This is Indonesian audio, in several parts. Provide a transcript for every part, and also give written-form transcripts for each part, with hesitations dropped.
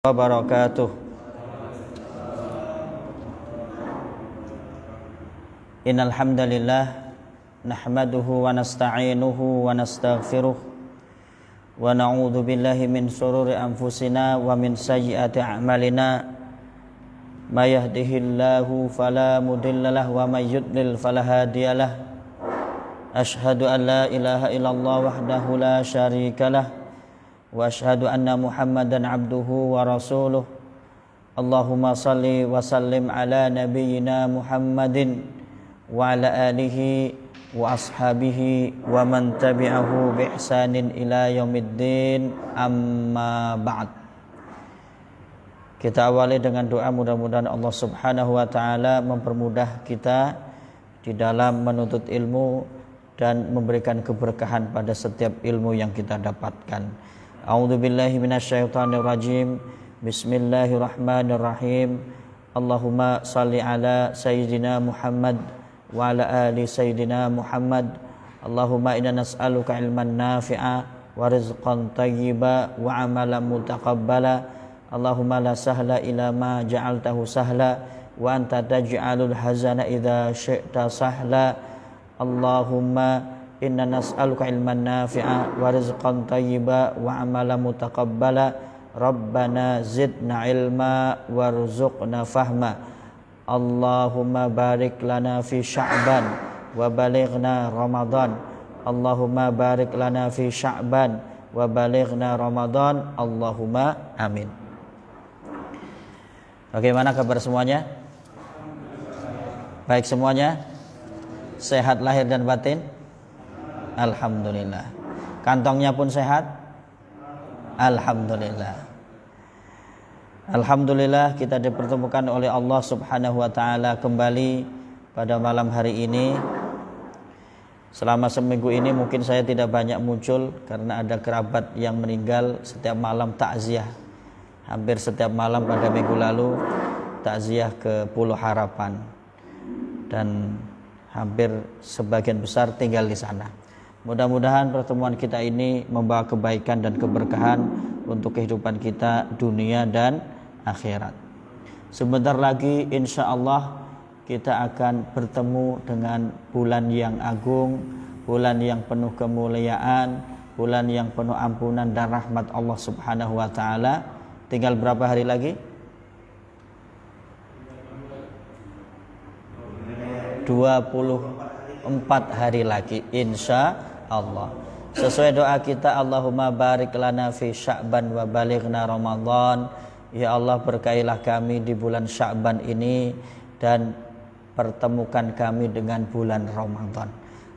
wabarakatuh. Innal hamdalillah nahmaduhu wa nasta'inuhu wa nastaghfiruh wa na'udzu billahi min shururi anfusina wa min sayyiati a'malina. May yahdihillahu fala mudhillalah wa may yudlil fala hadiyalah. Asyhadu an la ilaha illallah wahdahu la syarikalah wa asyhadu anna Muhammadan abduhu wa rasuluh. Allahumma salli wa sallim ala nabiyyina Muhammadin wa ala alihi wa ashabihi wa man tabi'ahu bi ihsanin ila yaumiddin, amma ba'd. Kita awali dengan doa, mudah-mudahan Allah Subhanahu wa taala mempermudah kita di dalam menuntut ilmu dan memberikan keberkahan pada setiap ilmu yang kita dapatkan. A'udzu billahi minasyaitonir rajim. Bismillahirrahmanirrahim. Allahumma shalli ala sayyidina Muhammad wa ala ali sayyidina Muhammad. Allahumma inna nas'aluka ilman nafi'a wa rizqan thayyiba wa amalan mutaqabbala. Allahumma la sahla illa ma ja'altahu sahla wa anta taj'alul hazana idza syi'ta sahla. Allahumma inna nas'aluka ilman nafi'a wa rizqan thayyiba wa amalan mutaqabbala. Rabbana zidna ilma warzuqna fahma. Allahumma barik lana fi Sya'ban wa balighna Ramadan. Allahumma barik lana fi Sya'ban wa balighna Ramadan. Allahumma amin. Bagaimana kabar semuanya? Baik semuanya? Sehat lahir dan batin? Alhamdulillah. Kantongnya pun sehat? Alhamdulillah. Alhamdulillah kita dipertemukan oleh Allah Subhanahu wa taala kembali pada malam hari ini. Selama seminggu ini mungkin saya tidak banyak muncul karena ada kerabat yang meninggal. Setiap malam takziah. Hampir setiap malam pada minggu lalu takziah ke Pulau Harapan. Dan hampir sebagian besar tinggal di sana. Mudah-mudahan pertemuan kita ini membawa kebaikan dan keberkahan untuk kehidupan kita dunia dan akhirat. Sebentar lagi insya Allah kita akan bertemu dengan bulan yang agung, bulan yang penuh kemuliaan, bulan yang penuh ampunan dan rahmat Allah Subhanahu wa taala. Tinggal berapa hari lagi? 24 hari lagi insya Allah. Sesuai doa kita, Allahumma barik lana fi Sya'ban wa balighna Ramadan. Ya Allah, berkailah kami di bulan Sya'ban ini dan pertemukan kami dengan bulan Ramadan.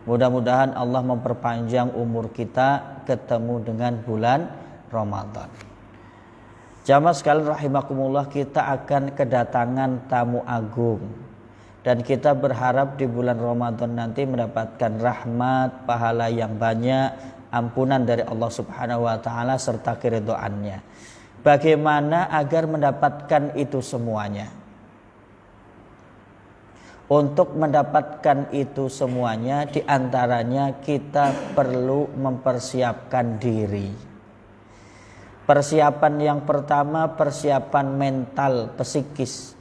Mudah-mudahan Allah memperpanjang umur kita ketemu dengan bulan Ramadan. Jamaah sekalian rahimakumullah, kita akan kedatangan tamu agung. Dan kita berharap di bulan Ramadan nanti mendapatkan rahmat, pahala yang banyak, ampunan dari Allah Subhanahu wa taala serta keridhaannya. Bagaimana agar mendapatkan itu semuanya? Untuk mendapatkan itu semuanya, di antaranya kita perlu mempersiapkan diri. Persiapan yang pertama, persiapan mental, psikis.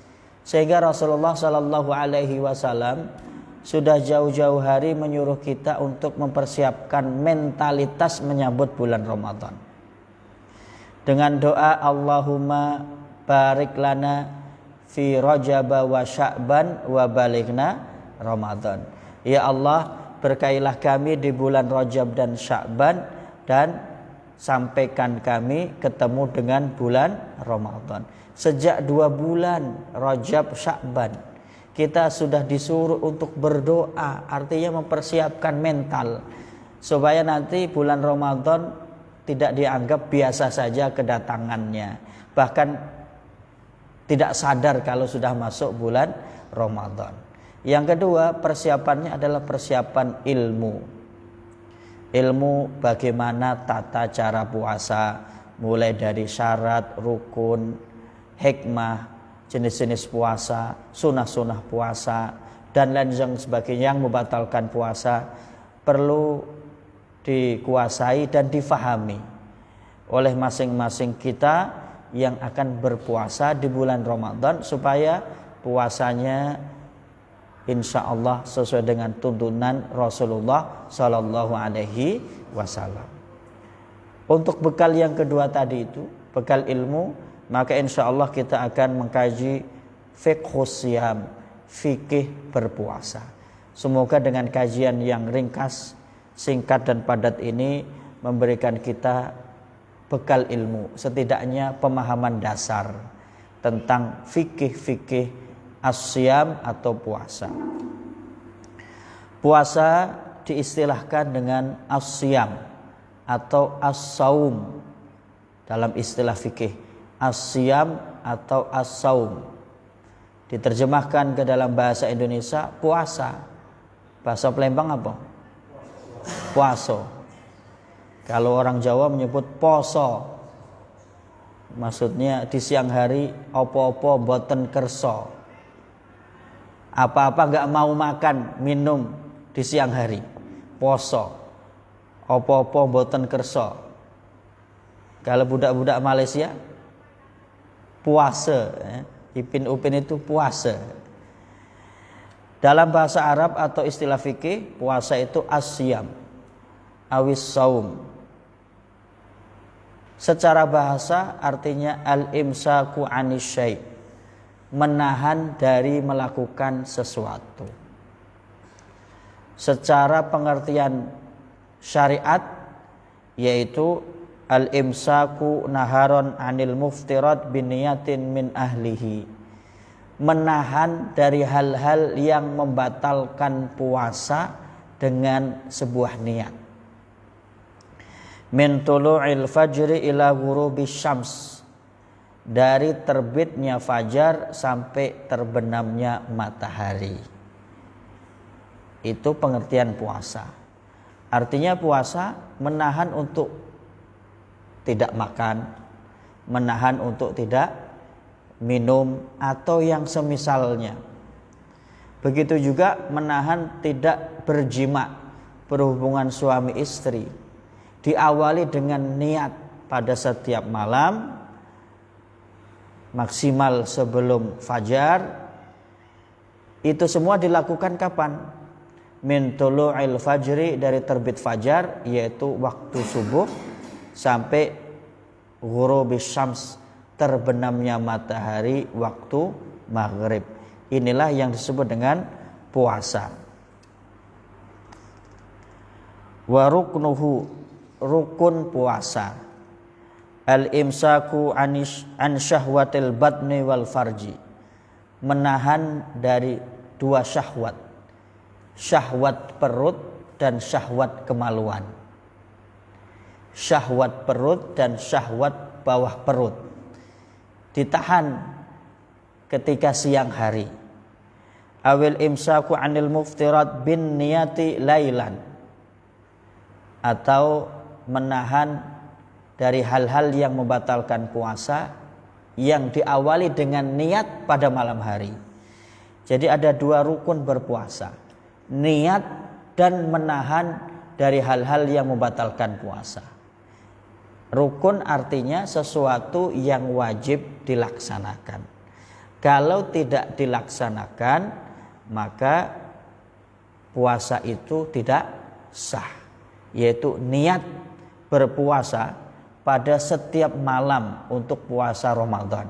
Sehingga Rasulullah Shallallahu Alaihi Wasallam sudah jauh-jauh hari menyuruh kita untuk mempersiapkan mentalitas menyambut bulan Ramadan. Dengan doa Allahumma barik lana fi Rajab wa Sya'ban wa balighna Ramadan. Ya Allah, berkailah kami di bulan Rajab dan Sya'ban dan sampaikan kami ketemu dengan bulan Ramadan. Sejak 2 bulan Rajab Sya'ban kita sudah disuruh untuk berdoa, artinya mempersiapkan mental supaya nanti bulan Ramadan tidak dianggap biasa saja kedatangannya, bahkan tidak sadar kalau sudah masuk bulan Ramadan. Yang kedua, persiapannya adalah persiapan ilmu. Ilmu bagaimana tata cara puasa, mulai dari syarat, rukun, hikmah, jenis-jenis puasa, sunah-sunah puasa, dan lain sebagainya yang membatalkan puasa perlu dikuasai dan difahami oleh masing-masing kita yang akan berpuasa di bulan Ramadan supaya puasanya insya Allah sesuai dengan tuntunan Rasulullah Sallallahu Alaihi Wasallam. Untuk bekal yang kedua tadi itu, bekal ilmu, maka insya Allah kita akan mengkaji fiqhus siyam, fikih berpuasa. Semoga dengan kajian yang ringkas, singkat dan padat ini memberikan kita bekal ilmu, setidaknya pemahaman dasar tentang fikih-fikih as-siyam atau puasa. Puasa diistilahkan dengan as-siyam atau as-saum dalam istilah fikih. As-siyam atau as-saum diterjemahkan ke dalam bahasa Indonesia puasa. Bahasa Palembang apa? Puaso. Kalau orang Jawa menyebut poso, maksudnya di siang hari opo-opo boten kerso, apa-apa gak mau makan minum di siang hari, poso, opo-opo boten kerso. Kalau budak-budak Malaysia puasa, Ipin Upin itu puasa. Dalam bahasa Arab atau istilah fikih, puasa itu as-siyam awis saum. Secara bahasa artinya al-imsaku anis syai', menahan dari melakukan sesuatu. Secara pengertian syariat yaitu al-imsaku naharon anil muftirat biniyatin min ahlihi, menahan dari hal-hal yang membatalkan puasa dengan sebuah niat. Min tulu'il fajri ila ghurubis syams, dari terbitnya fajar sampai terbenamnya matahari. Itu pengertian puasa. Artinya puasa menahan untuk tidak makan, menahan untuk tidak minum atau yang semisalnya. Begitu juga menahan tidak berjima, berhubungan suami istri. Diawali dengan niat pada setiap malam, maksimal sebelum fajar. Itu semua dilakukan kapan? Min tulu'il fajri, dari terbit fajar yaitu waktu subuh, sampai ghurubis syams, terbenamnya matahari waktu maghrib. Inilah yang disebut dengan puasa. Wa ruknuhu, rukun puasa, al-imsaku an syahwatil batni wal farji, menahan dari dua syahwat, syahwat perut dan syahwat kemaluan. Syahwat perut dan syahwat bawah perut ditahan ketika siang hari. Awil imsaku anil muftirat bin niyati lailan, atau menahan dari hal-hal yang membatalkan puasa yang diawali dengan niat pada malam hari. Jadi ada dua rukun berpuasa, niat dan menahan dari hal-hal yang membatalkan puasa. Rukun artinya sesuatu yang wajib dilaksanakan. Kalau tidak dilaksanakan, maka puasa itu tidak sah, yaitu niat berpuasa pada setiap malam untuk puasa Ramadan.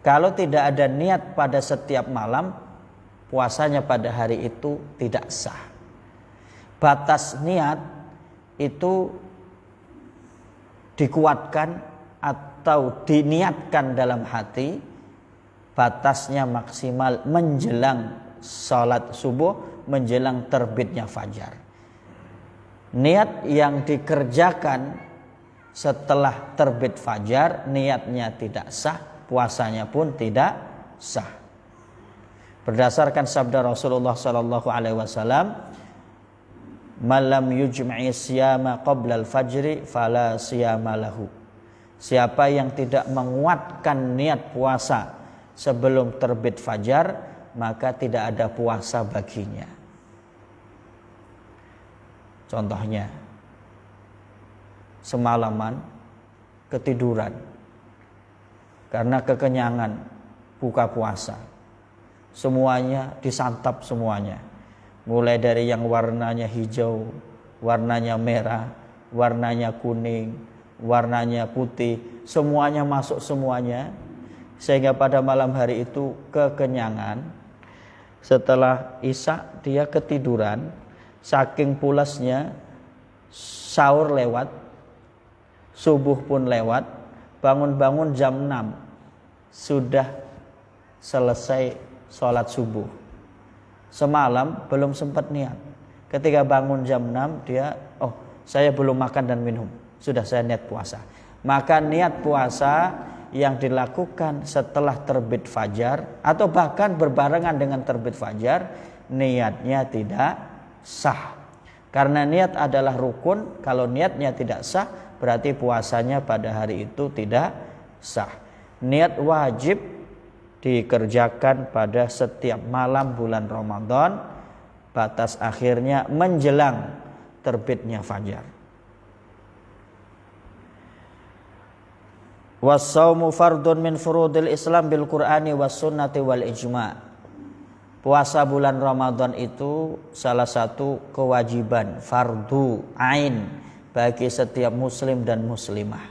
Kalau tidak ada niat pada setiap malam, puasanya pada hari itu tidak sah. Batas niat itu dikuatkan atau diniatkan dalam hati, batasnya maksimal menjelang salat subuh, menjelang terbitnya fajar. Niat yang dikerjakan setelah terbit fajar, niatnya tidak sah, puasanya pun tidak sah. Berdasarkan sabda Rasulullah sallallahu alaihi wasallam, "Malam yujma'i siyama qabla al-fajri fala siyama lahu." Siapa yang tidak menguatkan niat puasa sebelum terbit fajar, maka tidak ada puasa baginya. Contohnya, semalaman ketiduran karena kekenyangan buka puasa. Semuanya disantap semuanya. Mulai dari yang warnanya hijau, warnanya merah, warnanya kuning, warnanya putih, semuanya masuk semuanya. Sehingga pada malam hari itu kekenyangan. Setelah Isya dia ketiduran, saking pulasnya, sahur lewat, subuh pun lewat, bangun-bangun jam 6 sudah selesai sholat subuh. Semalam belum sempat niat. Ketika bangun jam 6 dia, saya belum makan dan minum, sudah saya niat puasa. Maka niat puasa yang dilakukan setelah terbit fajar atau bahkan berbarengan dengan terbit fajar, niatnya tidak sah. Karena niat adalah rukun, kalau niatnya tidak sah berarti puasanya pada hari itu tidak sah. Niat wajib dikerjakan pada setiap malam bulan Ramadan, batas akhirnya menjelang terbitnya fajar. Was-shaumu fardun min furudil Islam bil Qur'ani was sunnati wal ijma'. Puasa bulan Ramadan itu salah satu kewajiban fardu ain bagi setiap muslim dan muslimah.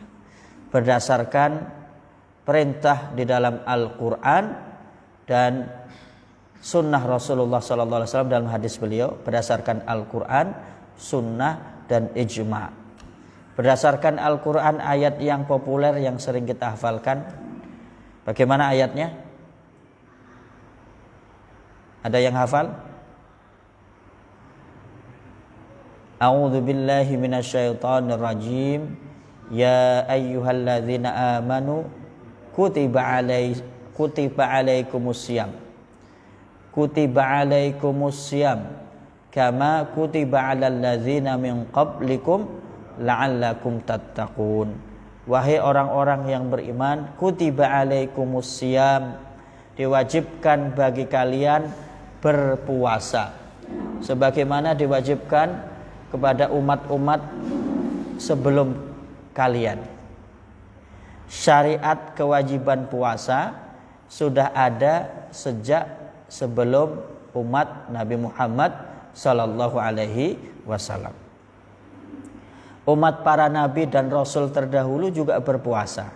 Berdasarkan perintah di dalam Al-Qur'an dan sunnah Rasulullah SAW dalam hadis beliau, berdasarkan Al-Qur'an, sunnah dan ijma'. Berdasarkan Al-Quran, ayat yang populer yang sering kita hafalkan. Bagaimana ayatnya? Ada yang hafal? A'udzu billahi minasyaitonir rajim. Ya ayyuhalladzina amanu kutiba alaikumusiyam. Kutiba alaikumusiyam kama kutiba alal ladzina min qablikum la'allakum tattaqun. Wahai orang-orang yang beriman, kutiba alaikumusiyam, diwajibkan bagi kalian berpuasa sebagaimana diwajibkan kepada umat-umat sebelum kalian. Syariat kewajiban puasa sudah ada sejak sebelum umat Nabi Muhammad sallallahu alaihi wasallam. Umat para nabi dan rasul terdahulu juga berpuasa,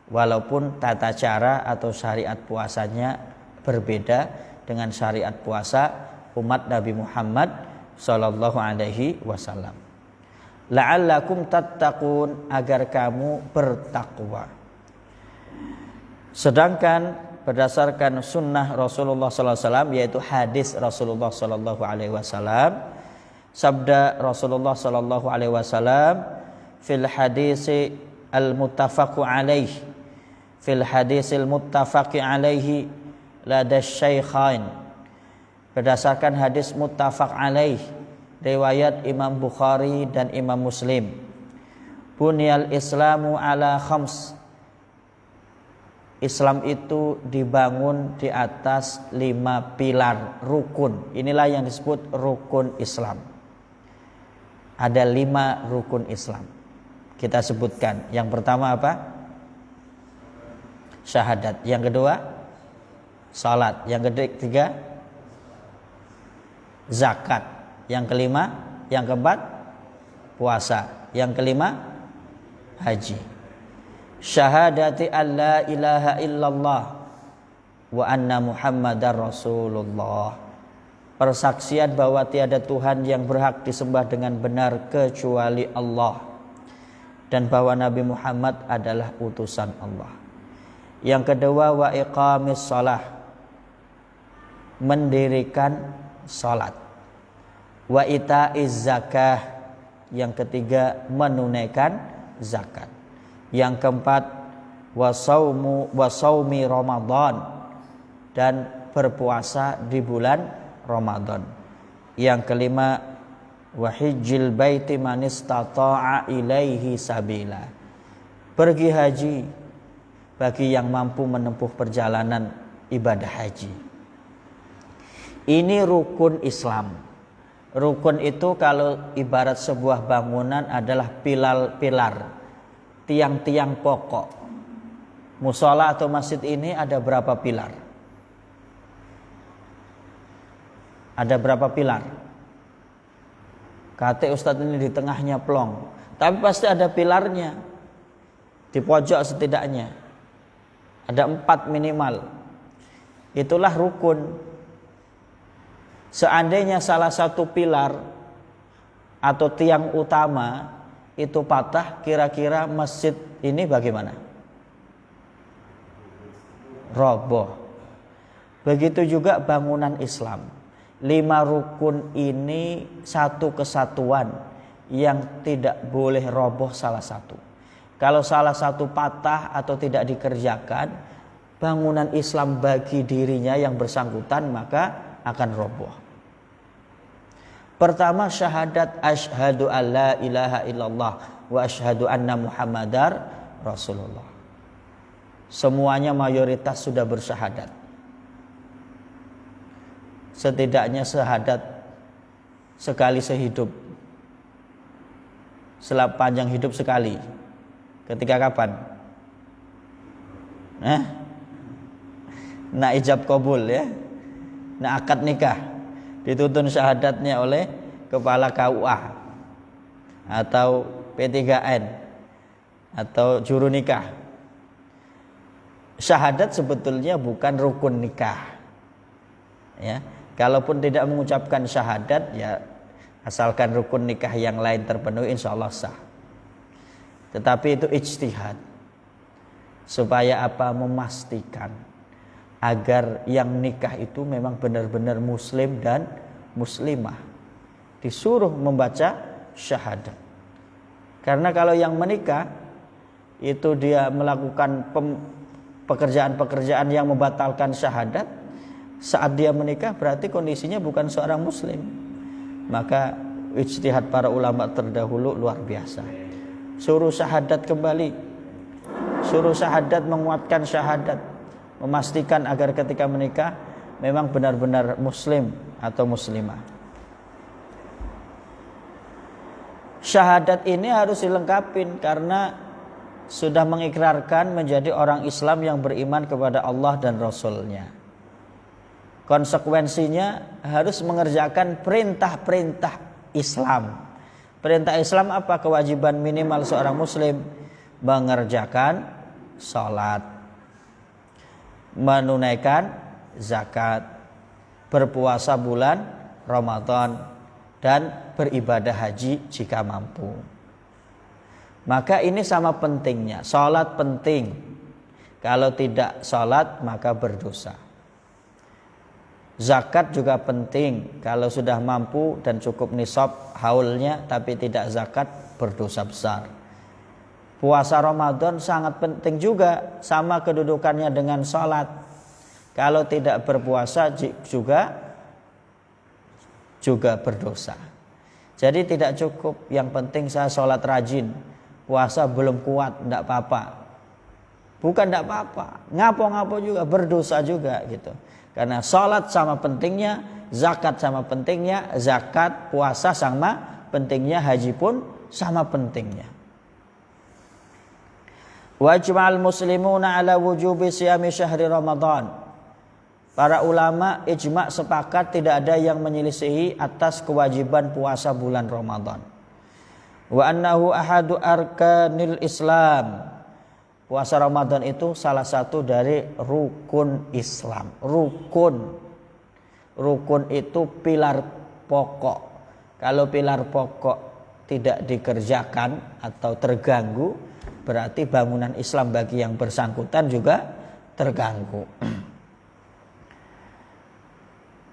walaupun tata cara atau syariat puasanya berbeda dengan syariat puasa umat Nabi Muhammad sallallahu alaihi wasallam. La'allakum tattaqun, agar kamu bertakwa. Sedangkan berdasarkan sunnah Rasulullah sallallahu alaihi wasallam, yaitu hadis Rasulullah sallallahu alaihi wasallam, sabda Rasulullah sallallahu alaihi wasallam fil hadis al-muttafaq alaih, fil hadis al-muttafaq alaihi lada syaikhain, berdasarkan hadis muttafaq alaih riwayat Imam Bukhari dan Imam Muslim. Bunyal Islamu ala khams, Islam itu dibangun di atas 5 pilar rukun. Inilah yang disebut rukun Islam. Ada 5 rukun Islam. Kita sebutkan. Yang pertama apa? Syahadat. Yang kedua, salat. Yang ketiga, zakat. Yang kelima, yang keempat, puasa. Yang kelima, haji. Syahadati an la ilaha illallah wa anna Muhammadar Rasulullah. Persaksian bahwa tiada Tuhan yang berhak disembah dengan benar kecuali Allah, dan bahwa Nabi Muhammad adalah utusan Allah. Yang kedua, wa iqamis shalah, mendirikan salat. Wa itaiz zakah, yang ketiga menunaikan zakat. Yang keempat, wa saumi Ramadan, dan berpuasa di bulan Ramadan. Yang kelima, wa hijjil baiti man istata'a ilaihi sabila, pergi haji bagi yang mampu menempuh perjalanan ibadah haji. Ini rukun Islam. Rukun itu kalau ibarat sebuah bangunan adalah pilar-pilar tiang-tiang pokok. Musola atau masjid ini ada berapa pilar? Ada berapa pilar? Kata Ustadz ini di tengahnya plong. Tapi pasti ada pilarnya. Di pojok setidaknya. Ada 4 minimal. Itulah rukun. Seandainya salah satu pilar atau tiang utama itu patah, kira-kira masjid ini bagaimana? Roboh. Begitu juga bangunan Islam. 5 rukun ini satu kesatuan yang tidak boleh roboh salah satu. Kalau salah satu patah atau tidak dikerjakan, bangunan Islam bagi dirinya yang bersangkutan maka akan roboh. Pertama, syahadat asyhadu alla ilaha illallah wa asyhadu anna muhammadar rasulullah. Semuanya mayoritas sudah bersyahadat. Setidaknya syahadat sekali sehidup. Sepanjang hidup sekali. Ketika kapan? Nah ijab kabul ya. Nah akad nikah dituntun syahadatnya oleh kepala KUA atau P3N atau juru nikah. Syahadat sebetulnya bukan rukun nikah. Ya, kalaupun tidak mengucapkan syahadat, ya asalkan rukun nikah yang lain terpenuhi, insya Allah sah. Tetapi itu ijtihad. Supaya apa? Memastikan agar yang nikah itu memang benar-benar muslim dan muslimah. Disuruh membaca syahadat. Karena kalau yang menikah itu dia melakukan pekerjaan-pekerjaan yang membatalkan syahadat, saat dia menikah berarti kondisinya bukan seorang muslim. Maka ijtihad para ulama terdahulu luar biasa. Suruh syahadat kembali, suruh syahadat, menguatkan syahadat, memastikan agar ketika menikah memang benar-benar muslim atau muslimah. Syahadat ini harus dilengkapin karena sudah mengikrarkan menjadi orang Islam yang beriman kepada Allah dan Rasul-Nya. Konsekuensinya harus mengerjakan perintah-perintah Islam. Perintah Islam apa? Kewajiban minimal seorang muslim mengerjakan salat, menunaikan zakat, berpuasa bulan Ramadan, dan beribadah haji jika mampu. Maka ini sama pentingnya. Salat penting. Kalau tidak salat maka berdosa. Zakat juga penting. Kalau sudah mampu dan cukup nisab haulnya tapi tidak zakat, berdosa besar. Puasa Ramadan sangat penting juga, sama kedudukannya dengan salat. Kalau tidak berpuasa juga berdosa. Jadi tidak cukup. Yang penting saya salat rajin. Puasa belum kuat, tidak apa-apa. Bukan tidak apa-apa, ngapo-ngapo juga, berdosa juga gitu. Karena salat sama pentingnya, zakat sama pentingnya, zakat, puasa sama pentingnya, haji pun sama pentingnya. Wajma'al muslimuna ala wujubi siyami syahri Ramadan. Para ulama ijma' sepakat tidak ada yang menyelisihi atas kewajiban puasa bulan Ramadan. Wa annahu ahadu arkanil Islam. Puasa Ramadan itu salah satu dari rukun Islam. Rukun itu pilar pokok. Kalau pilar pokok tidak dikerjakan atau terganggu, berarti bangunan Islam bagi yang bersangkutan juga terganggu.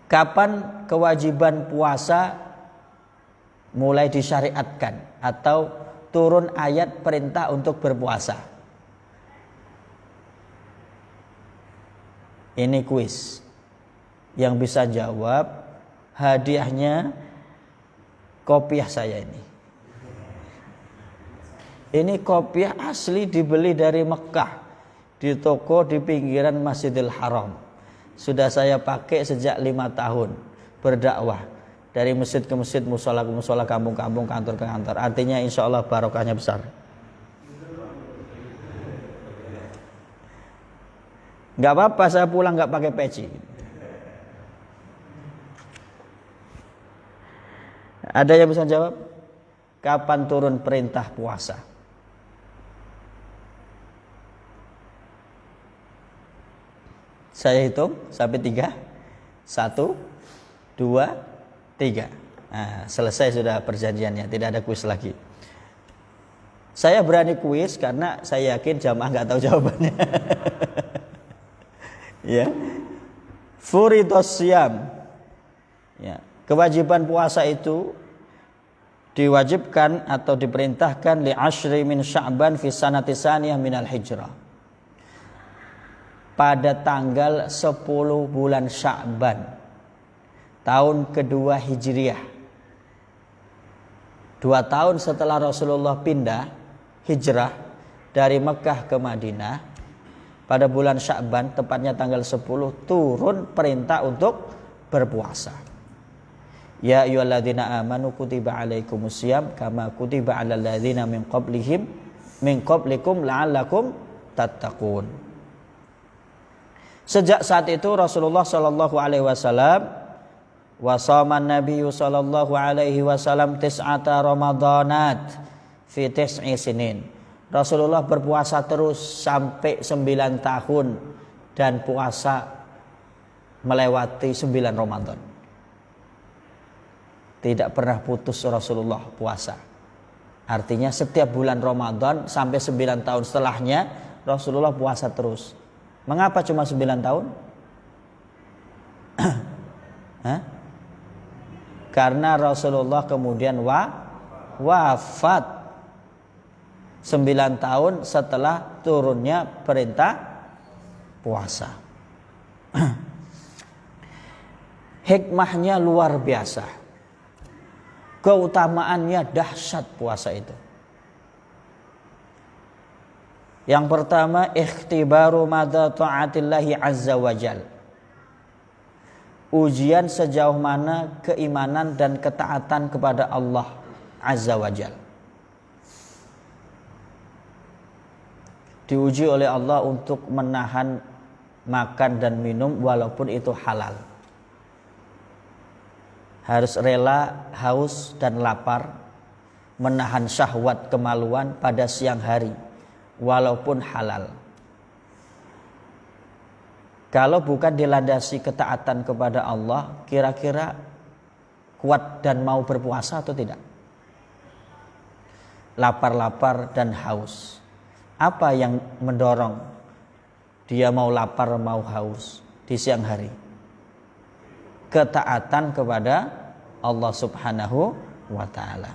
Kapan kewajiban puasa mulai disyariatkan atau turun ayat perintah untuk berpuasa? Ini kuis. Yang bisa jawab hadiahnya kopiah saya ini. Ini kopiah asli dibeli dari Mekah di toko di pinggiran Masjidil Haram. Sudah saya pakai sejak 5 tahun berdakwah. Dari masjid ke masjid, musola ke musola, kampung-kampung, kantor ke kantor. Artinya insya Allah barokahnya besar. Nggak apa-apa saya pulang nggak pakai peci. Ada yang bisa jawab? Kapan turun perintah puasa? Saya hitung sampai 3. 1, 2, 3. Nah, selesai sudah perjanjiannya, tidak ada kuis lagi. Saya berani kuis karena saya yakin jamaah nggak tahu jawabannya. Ya, furidos siyam. Ya, kewajiban puasa itu diwajibkan atau diperintahkan li ashri min Sya'ban fi sanati saniyah minal hijrah. Pada tanggal 10 bulan Sya'ban tahun kedua Hijriah. 2 tahun setelah Rasulullah pindah hijrah dari Mekah ke Madinah, pada bulan Sya'ban tepatnya tanggal 10 turun perintah untuk berpuasa. Ya ayyuhalladzina amanu kutiba alaikumusiyam kama kutiba alal ladzina min qablikum la'allakum tattaqun. Sejak saat itu Rasulullah sallallahu alaihi wasallam wasaman Nabi sallallahu alaihi wasallam tis'ata ramadanat fi tis'i sinin. Rasulullah berpuasa terus sampai 9 tahun dan puasa melewati 9 Ramadan. Tidak pernah putus Rasulullah puasa. Artinya setiap bulan Ramadan sampai 9 tahun setelahnya Rasulullah puasa terus. Mengapa cuma 9 tahun? Karena Rasulullah kemudian wafat 9 tahun setelah turunnya perintah puasa. Hikmahnya luar biasa. Keutamaannya dahsyat puasa itu. Yang pertama, ikhtibaru madza ta'atillahi azza wajal. Ujian sejauh mana keimanan dan ketaatan kepada Allah azza wajal. Diuji oleh Allah untuk menahan makan dan minum walaupun itu halal. Harus rela haus dan lapar, menahan syahwat kemaluan pada siang hari walaupun halal. Kalau bukan dilandasi ketaatan kepada Allah, kira-kira kuat dan mau berpuasa atau tidak? Lapar-lapar dan haus. Apa yang mendorong dia mau lapar mau haus di siang hari? Ketaatan kepada Allah Subhanahu wa ta'ala.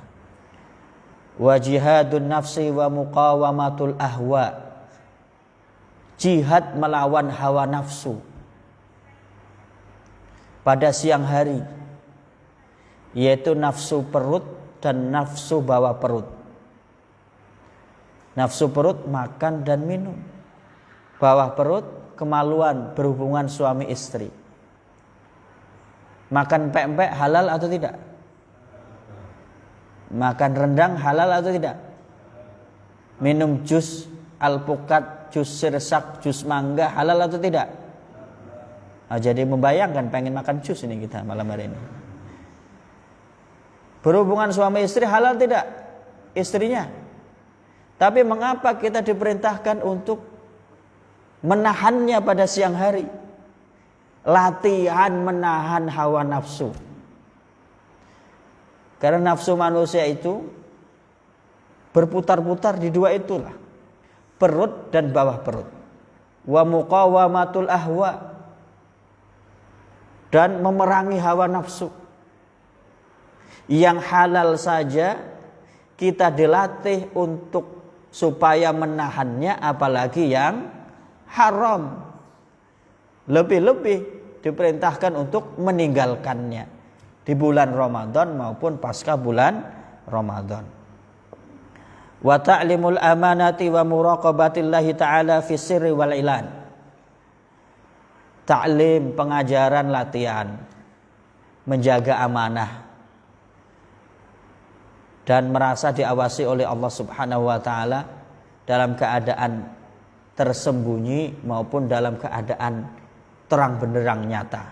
Wa jihadun nafsi wa muqawamatul ahwa. Jihad melawan hawa nafsu pada siang hari, yaitu nafsu perut dan nafsu bawah perut. Nafsu perut makan dan minum, bawah perut kemaluan berhubungan suami istri. Makan pempek halal atau tidak? Makan rendang halal atau tidak? Minum jus alpukat, jus sirsak, jus mangga halal atau tidak? Jadi membayangkan pengen makan jus ini kita malam hari ini. Berhubungan suami istri halal tidak? Istrinya. Tapi mengapa kita diperintahkan untuk menahannya pada siang hari? Latihan menahan hawa nafsu. Karena nafsu manusia itu berputar-putar di dua itulah, perut dan bawah perut. Wa muqawamatul ahwa, dan memerangi hawa nafsu. Yang halal saja kita dilatih untuk supaya menahannya, apalagi yang haram. Lebih-lebih diperintahkan untuk meninggalkannya di bulan Ramadan maupun pasca bulan Ramadan. Wa ta'limul amanati wa muraqabatillahi ta'ala fi sirri wal ilan. Ta'lim, pengajaran, latihan menjaga amanah dan merasa diawasi oleh Allah Subhanahu wa taala dalam keadaan tersembunyi maupun dalam keadaan terang benderang nyata.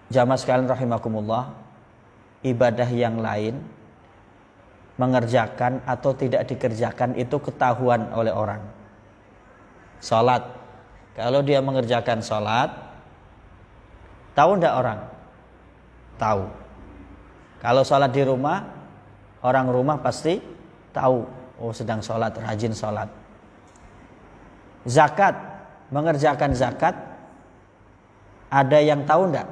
Jamaah sekalian rahimakumullah, ibadah yang lain mengerjakan atau tidak dikerjakan itu ketahuan oleh orang. Salat, kalau dia mengerjakan salat, tahu enggak orang? Tahu. Kalau salat di rumah, orang rumah pasti tahu, oh sedang salat, rajin salat. Zakat, mengerjakan zakat, ada yang tahu enggak?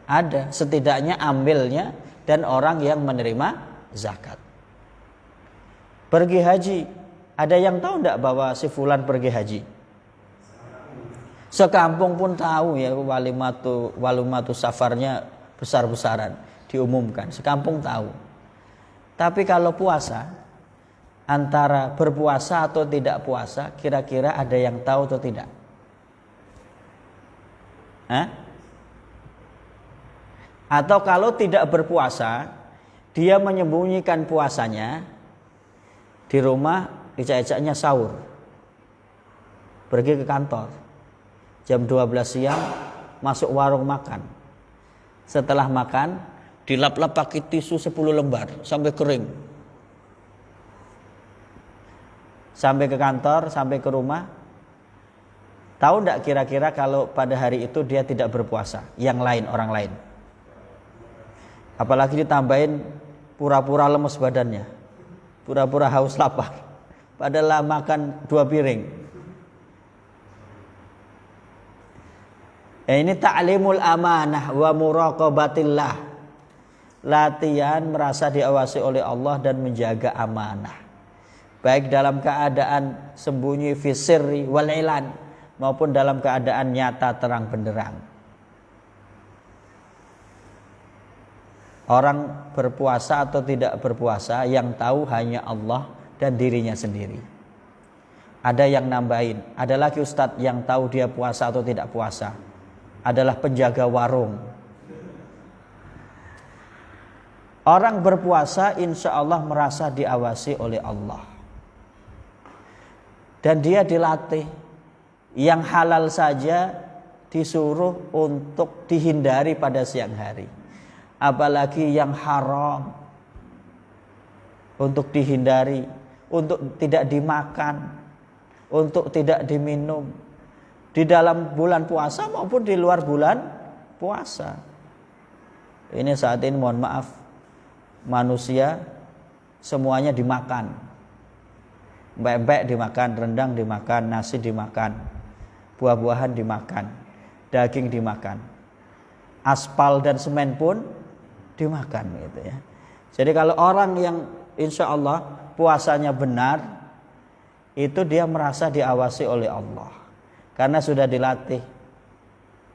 Ada, setidaknya ambilnya dan orang yang menerima zakat. Pergi haji, ada yang tahu enggak bahwa si fulan pergi haji? Sekampung pun tahu ya, walimatu safarnya besar-besaran diumumkan, sekampung tahu. Tapi kalau puasa, antara berpuasa atau tidak puasa, kira-kira ada yang tahu atau tidak? Atau kalau tidak berpuasa, dia menyembunyikan puasanya, di rumah ijak-ijaknya sahur, pergi ke kantor, jam 12 siang masuk warung makan. Setelah makan, dilap-lap pakai tisu 10 lembar sampai kering. Sampai ke kantor, sampai ke rumah. Tahu enggak kira-kira kalau pada hari itu dia tidak berpuasa, yang lain, orang lain? Apalagi ditambahin pura-pura lemes badannya, pura-pura haus lapar, padahal makan 2 piring. Ini ta'limul amanah wa muraqabatillah, latihan merasa diawasi oleh Allah dan menjaga amanah, baik dalam keadaan sembunyi fi sirri wal ilan maupun dalam keadaan nyata terang benderang. Orang berpuasa atau tidak berpuasa, yang tahu hanya Allah dan dirinya sendiri. Ada yang nambahin, ada lagi ustadz yang tahu dia puasa atau tidak puasa, adalah penjaga warung. Orang berpuasa insya Allah merasa diawasi oleh Allah, dan dia dilatih. Yang halal saja disuruh untuk dihindari pada siang hari, apalagi yang haram untuk dihindari, untuk tidak dimakan, untuk tidak diminum di dalam bulan puasa maupun di luar bulan puasa. Ini saat ini mohon maaf, manusia semuanya dimakan. Bebek dimakan, rendang dimakan, nasi dimakan, buah-buahan dimakan, daging dimakan, aspal dan semen pun dimakan gitu ya. Jadi kalau orang yang insya Allah puasanya benar, itu dia merasa diawasi oleh Allah, karena sudah dilatih.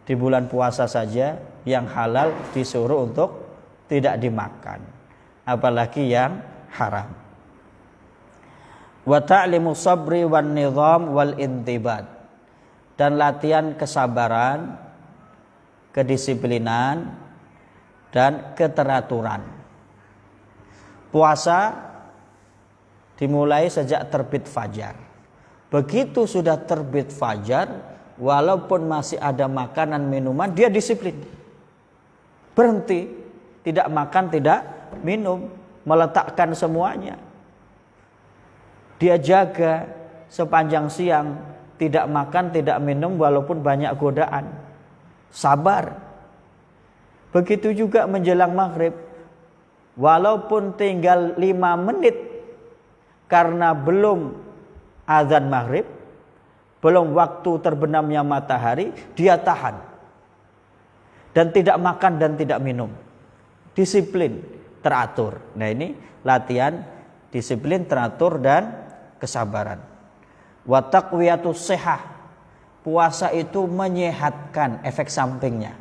Di bulan puasa saja yang halal disuruh untuk tidak dimakan, apalagi yang haram. Wa ta'limu sabri wan nizam wal intibad, dan latihan kesabaran, kedisiplinan dan keteraturan. Puasa dimulai sejak terbit fajar. Begitu sudah terbit fajar, walaupun masih ada makanan minuman, dia disiplin. Berhenti, tidak makan, tidak minum, meletakkan semuanya. Dia jaga sepanjang siang, tidak makan, tidak minum walaupun banyak godaan. Sabar. Begitu juga menjelang maghrib, walaupun tinggal 5 menit karena belum azan maghrib, belum waktu terbenamnya matahari, dia tahan dan tidak makan dan tidak minum. Disiplin, teratur. Nah ini latihan disiplin, teratur dan kesabaran. Wa taqwiyatus shihah, puasa itu menyehatkan, efek sampingnya.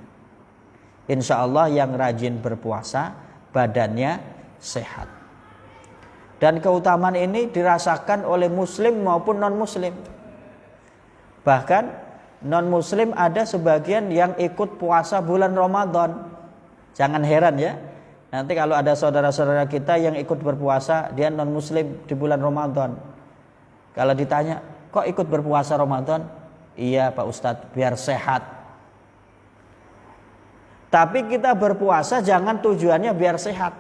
Insya Allah yang rajin berpuasa badannya sehat. Dan keutamaan ini dirasakan oleh muslim maupun non muslim. Bahkan non muslim ada sebagian yang ikut puasa bulan Ramadan. Jangan heran ya, Nanti kalau ada saudara-saudara kita yang ikut berpuasa, dia non muslim di bulan Ramadan. Kalau ditanya, kok ikut berpuasa Ramadan? Iya Pak Ustadz, biar sehat. Tapi kita berpuasa jangan tujuannya biar sehat.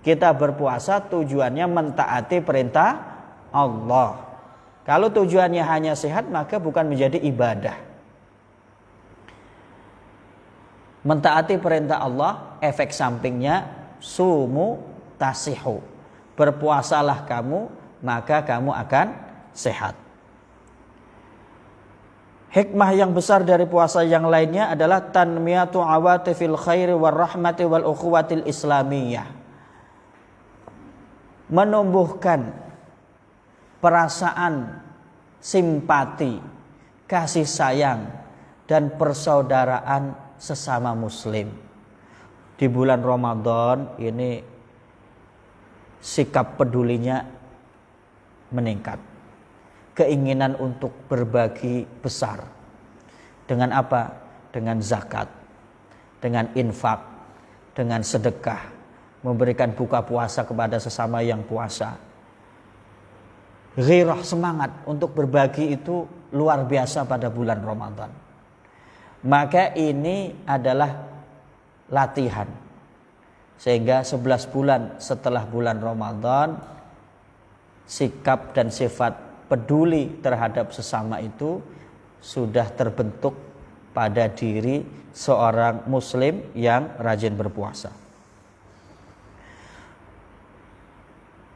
Kita berpuasa tujuannya mentaati perintah Allah. Kalau tujuannya hanya sehat, maka bukan menjadi ibadah. Mentaati perintah Allah, efek sampingnya sumu tasihu. Berpuasalah kamu, maka kamu akan sehat. Hikmah yang besar dari puasa yang lainnya adalah tanmiyatu awatifil khairi war rahmati wal ukhuwatil islamiyah. Menumbuhkan perasaan simpati, kasih sayang dan persaudaraan sesama muslim. Di bulan Ramadan ini sikap pedulinya meningkat. Keinginan untuk berbagi besar. Dengan apa? Dengan zakat, dengan infak, dengan sedekah, memberikan buka puasa kepada sesama yang puasa. Ghirah, semangat untuk berbagi itu luar biasa pada bulan Ramadan. Maka ini adalah latihan. Sehingga 11 bulan setelah bulan Ramadan, sikap dan sifat peduli terhadap sesama itu sudah terbentuk pada diri seorang muslim yang rajin berpuasa.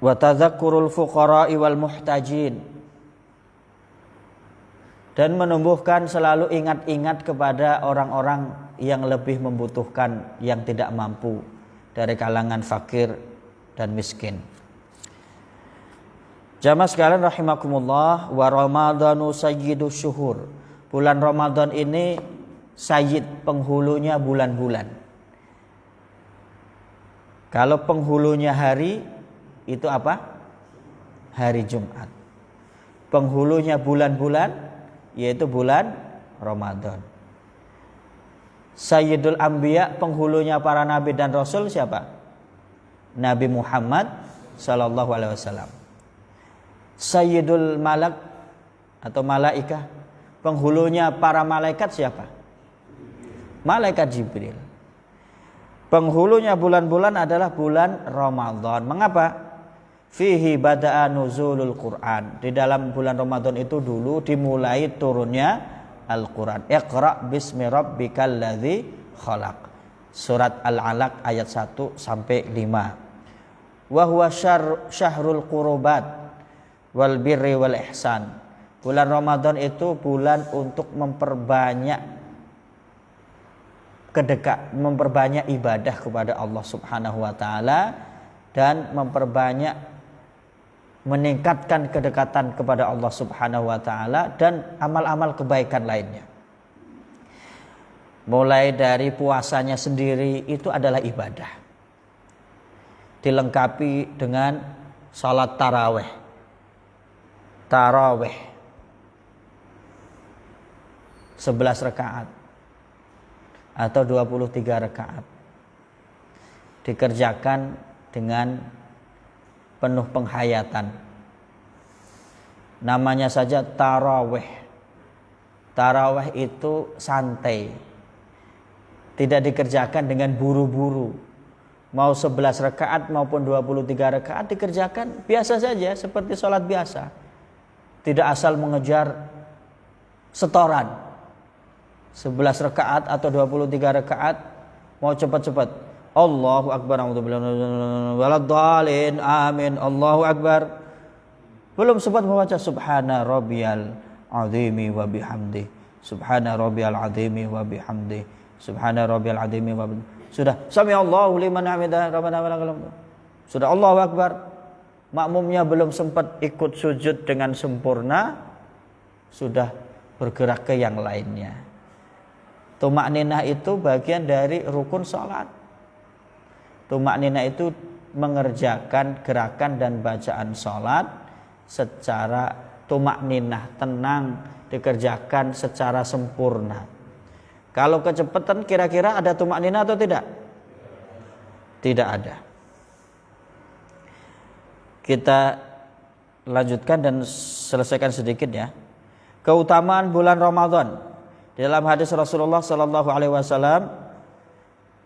Wa tadzakurul fuqara'i wal muhtajin, dan menumbuhkan selalu ingat-ingat kepada orang-orang yang lebih membutuhkan, yang tidak mampu, dari kalangan fakir dan miskin. Jamaah sekalian rahimakumullah, wa ramadhanu sayyidus syuhur. Bulan Ramadan ini sayyid, penghulunya bulan-bulan. Kalau penghulunya hari, itu apa? Hari Jumat. Penghulunya bulan-bulan, yaitu bulan Ramadan. Sayyidul Anbiya, penghulunya para nabi dan rasul siapa? Nabi Muhammad sallallahu alaihi wasallam. Sayyidul Malak atau malaikah, penghulunya para malaikat siapa? Malaikat Jibril. Penghulunya bulan-bulan adalah bulan Ramadan. Mengapa? Fihi bada'a nuzulul Quran. Di dalam bulan Ramadan itu dulu dimulai turunnya Al-Quran. Iqra bismi rabbikal ladzi khalaq. Surat Al-Alaq ayat 1 sampai 5. Wa huwa syahrul qurubat wal birri wal ihsan. Bulan Ramadan itu bulan untuk memperbanyak ibadah kepada Allah Subhanahu wa taala dan meningkatkan kedekatan kepada Allah Subhanahu wa taala dan amal-amal kebaikan lainnya. Mulai dari puasanya sendiri itu adalah ibadah. Dilengkapi dengan salat tarawih. 11 rakaat atau 23 rakaat. Dikerjakan dengan penuh penghayatan. Namanya saja tarawih. Tarawih itu santai. Tidak dikerjakan dengan buru-buru. Mau 11 rakaat maupun 23 rakaat dikerjakan biasa saja seperti sholat biasa. Tidak asal mengejar setoran. 11 rakaat atau 23 rakaat mau cepat-cepat. Allahu Akbar, waladhdallin, amin, Allahu Akbar. Belum sempat membaca subhana rabbiyal azimi wa bihamdi, subhana rabbiyal azimi wa bihamdi, subhana rabbiyal azimi wa bihamdi. Sudah sami Allahu liman hamidah, rabbana walakal hamd. Sudah Allahu Akbar. Makmumnya belum sempat ikut sujud dengan sempurna, sudah bergerak ke yang lainnya. Tumakninah itu bagian dari rukun salat. Tumakninah itu mengerjakan gerakan dan bacaan salat secara tumakninah, tenang, dikerjakan secara sempurna. Kalau kecepatan kira-kira ada tumakninah atau tidak? Tidak ada. Kita lanjutkan dan selesaikan sedikit ya. Keutamaan bulan Ramadan. Di dalam hadis Rasulullah sallallahu alaihi wasallam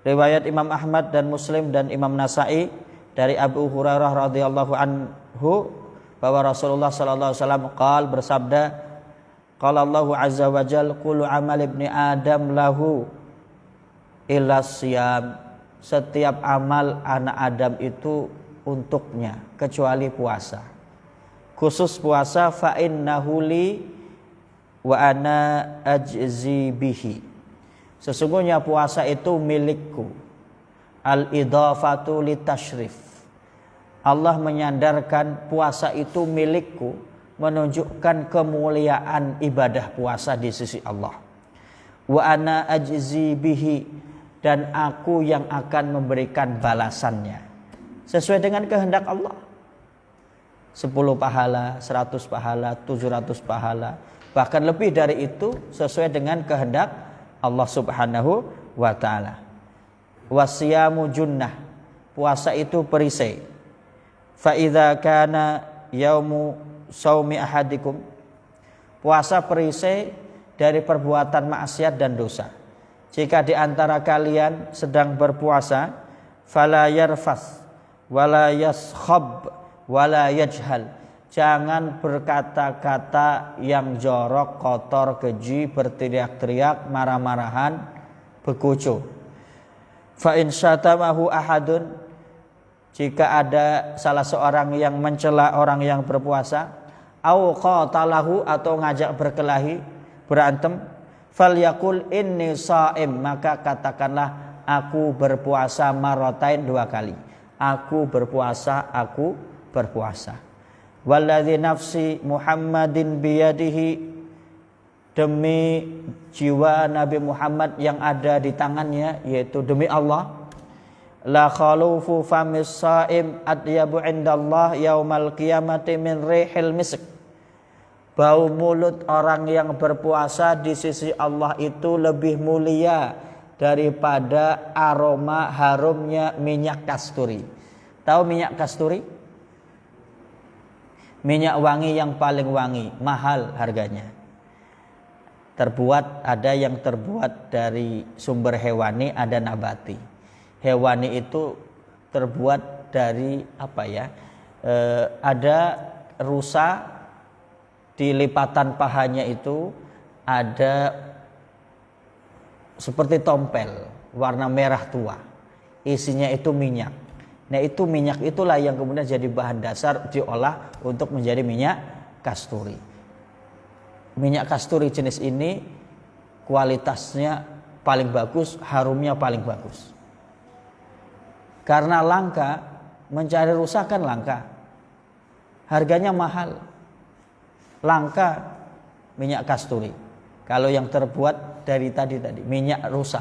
riwayat Imam Ahmad dan Muslim dan Imam Nasa'i dari Abu Hurairah radhiyallahu anhu bahwa Rasulullah sallallahu alaihi wasallam bersabda, qala Allahu azza wa jalla kullu amal ibni Adam lahu illa siyam. Setiap amal anak Adam itu untuknya kecuali puasa. Khusus puasa, fa innahu li wa ana ajzi bihi. Sesungguhnya puasa itu milikku. Al-idhafatu litashrif. Allah menyandarkan puasa itu milikku, menunjukkan kemuliaan ibadah puasa di sisi Allah. Wa ana ajzi bihi, dan aku yang akan memberikan balasannya sesuai dengan kehendak Allah. 10 pahala, 100 pahala, 700 pahala, bahkan lebih dari itu sesuai dengan kehendak Allah Subhanahu wa taala. Wasiyamu junnah, puasa itu perisai. Fa idza kana yaumu saumi ahadikum, puasa perisai dari perbuatan maksiat dan dosa. Jika di antara kalian sedang berpuasa, fala yarfas wala yaskhab wala yajhal, jangan berkata-kata yang jorok, kotor, keji, berteriak-teriak, marah-marahan, berkucu. Fa in syatamahu ahadun, jika ada salah seorang yang mencela orang yang berpuasa, au qatalahu, atau ngajak berkelahi, berantem, falyakul inni shaim, maka katakanlah aku berpuasa maratain 2 kali. Aku berpuasa, aku berpuasa. Walladzi nafsi Muhammadin biyadihi, demi jiwa Nabi Muhammad yang ada di tangannya, yaitu demi Allah, la khalufu famis shaim atyabu indallah yaumal qiyamati min rihil misk. Bau mulut orang yang berpuasa di sisi Allah itu lebih mulia daripada aroma harumnya minyak kasturi. Tahu minyak kasturi? Minyak wangi yang paling wangi, mahal harganya. Ada yang terbuat dari sumber hewani, ada nabati. Hewani itu terbuat dari apa ya? Ada rusa. Di lipatan pahanya itu ada seperti tompel warna merah tua, isinya itu minyak. Nah itu minyak itulah yang kemudian jadi bahan dasar diolah untuk menjadi minyak kasturi. Minyak kasturi jenis ini kualitasnya paling bagus, harumnya paling bagus. Karena langka, mencari rusa kan langka, harganya mahal. Langka minyak kasturi. Kalau yang terbuat dari tadi minyak rusa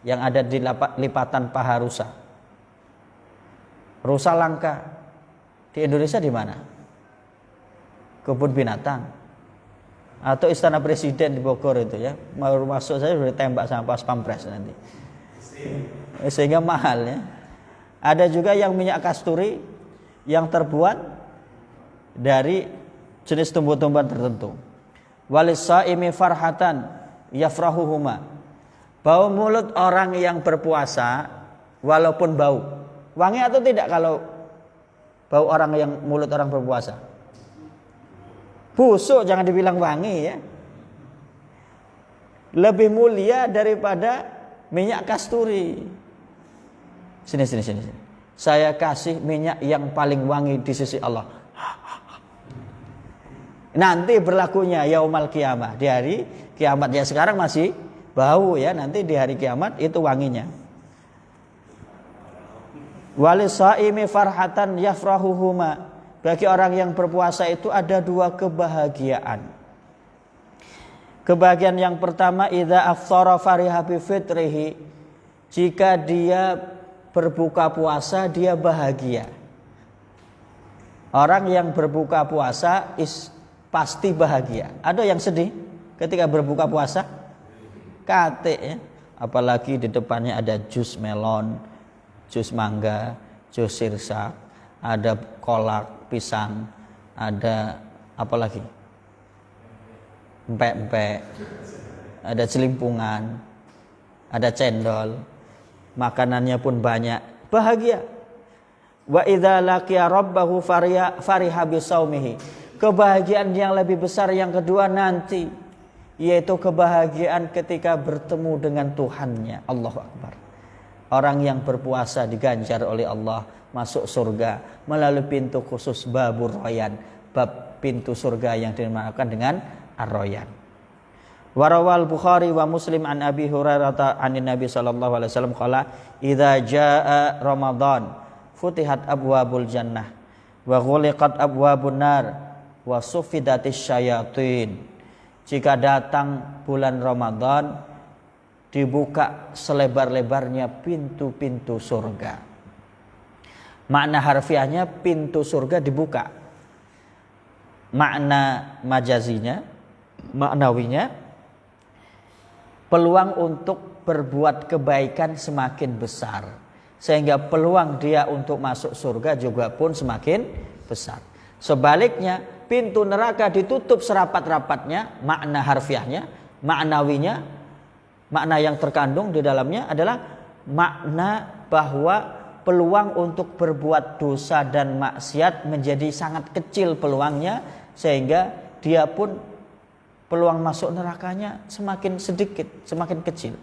yang ada di lipatan paha rusa. Rusa langka. Di Indonesia di mana? Kebun binatang atau istana presiden di Bogor itu ya. Mau masuk saya sudah ditembak sama pas pampres nanti. Sehingga mahal ya. Ada juga yang minyak kasturi yang terbuat dari jenis tumbuh-tumbuhan tertentu. Walisaimi farhatan yafrahuhuma. Bau mulut orang yang berpuasa walaupun bau. Wangi atau tidak kalau bau orang yang mulut orang berpuasa? Busuk, jangan dibilang wangi ya. Lebih mulia daripada minyak kasturi. Sini. Saya kasih minyak yang paling wangi di sisi Allah. Nanti berlakunya yaumal qiyamah, di hari kiamat. Ya sekarang masih bau ya, nanti di hari kiamat itu wanginya. Walisaimi farhatan yafrahuhuma. Bagi orang yang berpuasa itu ada 2 kebahagiaan. Kebahagiaan yang pertama, idza afthara fariha bi fitrihi. Jika dia berbuka puasa dia bahagia. Orang yang berbuka puasa pasti bahagia. Ada yang sedih ketika berbuka puasa? Kate ya. Apalagi di depannya ada jus melon, jus mangga, jus sirsak, ada kolak, pisang, ada apa lagi? Empek-empek, ada celimpungan, ada cendol, makanannya pun banyak, bahagia. Wa idza laqiya rabbahu fariha bisaumihi. Kebahagiaan yang lebih besar yang kedua nanti, yaitu kebahagiaan ketika bertemu dengan Tuhannya. Allahu Akbar. Orang yang berpuasa diganjar oleh Allah masuk surga melalui pintu khusus babur royan, bab pintu surga yang dinamakan dengan ar-royan. Warawal Bukhari wa Muslim an Abi Hurairah anin Nabi sallallahu alaihi wasallam qala idza jaa Ramadan futihat abwabul jannah wa ghuliqat abwabun nar wa suffidatis syayatin. Jika datang bulan Ramadan, dibuka selebar-lebarnya pintu-pintu surga. Makna harfiahnya pintu surga dibuka. Makna majazinya, maknawinya, peluang untuk berbuat kebaikan semakin besar, sehingga peluang dia untuk masuk surga juga pun semakin besar. Sebaliknya, pintu neraka ditutup serapat-rapatnya. Makna harfiahnya, maknawinya, makna yang terkandung di dalamnya adalah makna bahwa peluang untuk berbuat dosa dan maksiat menjadi sangat kecil peluangnya, sehingga dia pun peluang masuk nerakanya semakin sedikit, semakin kecil.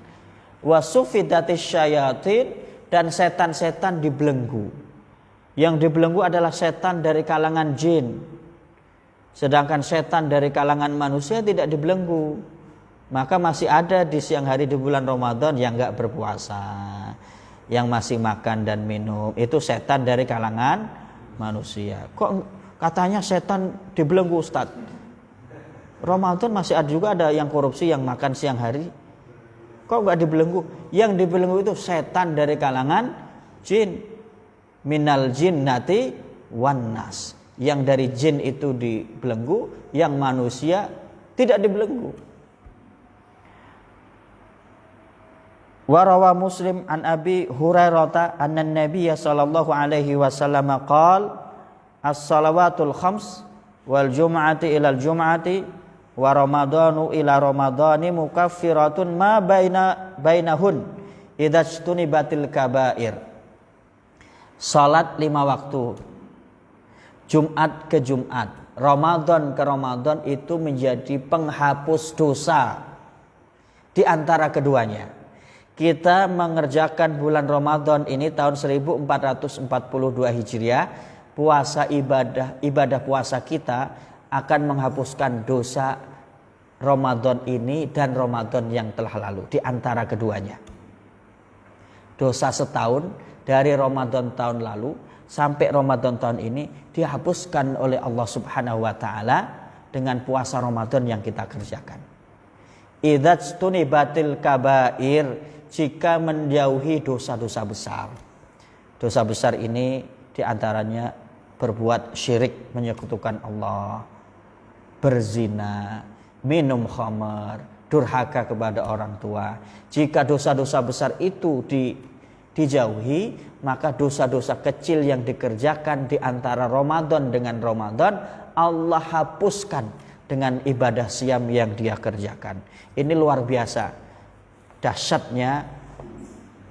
Wasufidatis syayatin, dan setan-setan dibelenggu. Yang dibelenggu adalah setan dari kalangan jin. Sedangkan setan dari kalangan manusia tidak dibelenggu. Maka masih ada di siang hari di bulan Ramadan yang enggak berpuasa, yang masih makan dan minum. Itu setan dari kalangan manusia. Kok katanya setan dibelenggu, Ustaz? Ramadan masih ada juga ada yang korupsi, yang makan siang hari. Kok enggak dibelenggu? Yang dibelenggu itu setan dari kalangan jin. Minal jinnati wan nas. Yang dari jin itu dibelenggu, yang manusia tidak dibelenggu. Warawa Muslim an Abi Hurairah anna Nabiy sallallahu alaihi wasallam qala as-salawatul khams wal jum'ati ilal jum'ati wa ramadhanu ila ramadhani mukaffiratun ma bainahun idza istunibatil kabair. Salat 5 waktu, Jumat ke Jumat, Ramadan ke Ramadan itu menjadi penghapus dosa. Di antara keduanya, kita mengerjakan bulan Ramadan ini tahun 1442 Hijriah, puasa ibadah puasa kita akan menghapuskan dosa Ramadan ini dan Ramadan yang telah lalu. Di antara keduanya, dosa setahun dari Ramadan tahun lalu sampai Ramadan tahun ini dihapuskan oleh Allah Subhanahu wa taala dengan puasa Ramadan yang kita kerjakan. Idzat tunibatil kabair, jika menjauhi dosa-dosa besar. Dosa besar ini diantaranya berbuat syirik, menyekutukan Allah, berzina, minum khamar, durhaka kepada orang tua. Jika dosa-dosa besar itu dijauhi, maka dosa-dosa kecil yang dikerjakan di antara Ramadan dengan Ramadan Allah hapuskan dengan ibadah siam yang dia kerjakan. Ini luar biasa dahsyatnya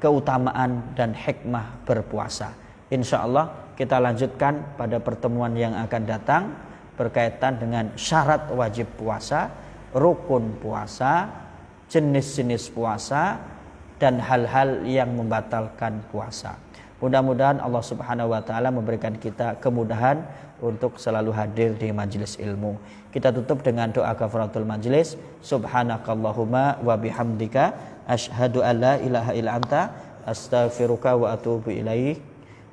keutamaan dan hikmah berpuasa. Insya Allah kita lanjutkan pada pertemuan yang akan datang berkaitan dengan syarat wajib puasa, rukun puasa, jenis-jenis puasa, dan hal-hal yang membatalkan puasa. Mudah-mudahan Allah Subhanahu wa taala memberikan kita kemudahan untuk selalu hadir di majelis ilmu. Kita tutup dengan doa kafaratul majelis. Subhanakallahumma wa bihamdika asyhadu an la ilaha illa anta astaghfiruka wa atubu ilaik.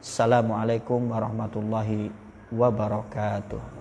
Assalamualaikum warahmatullahi wabarakatuh.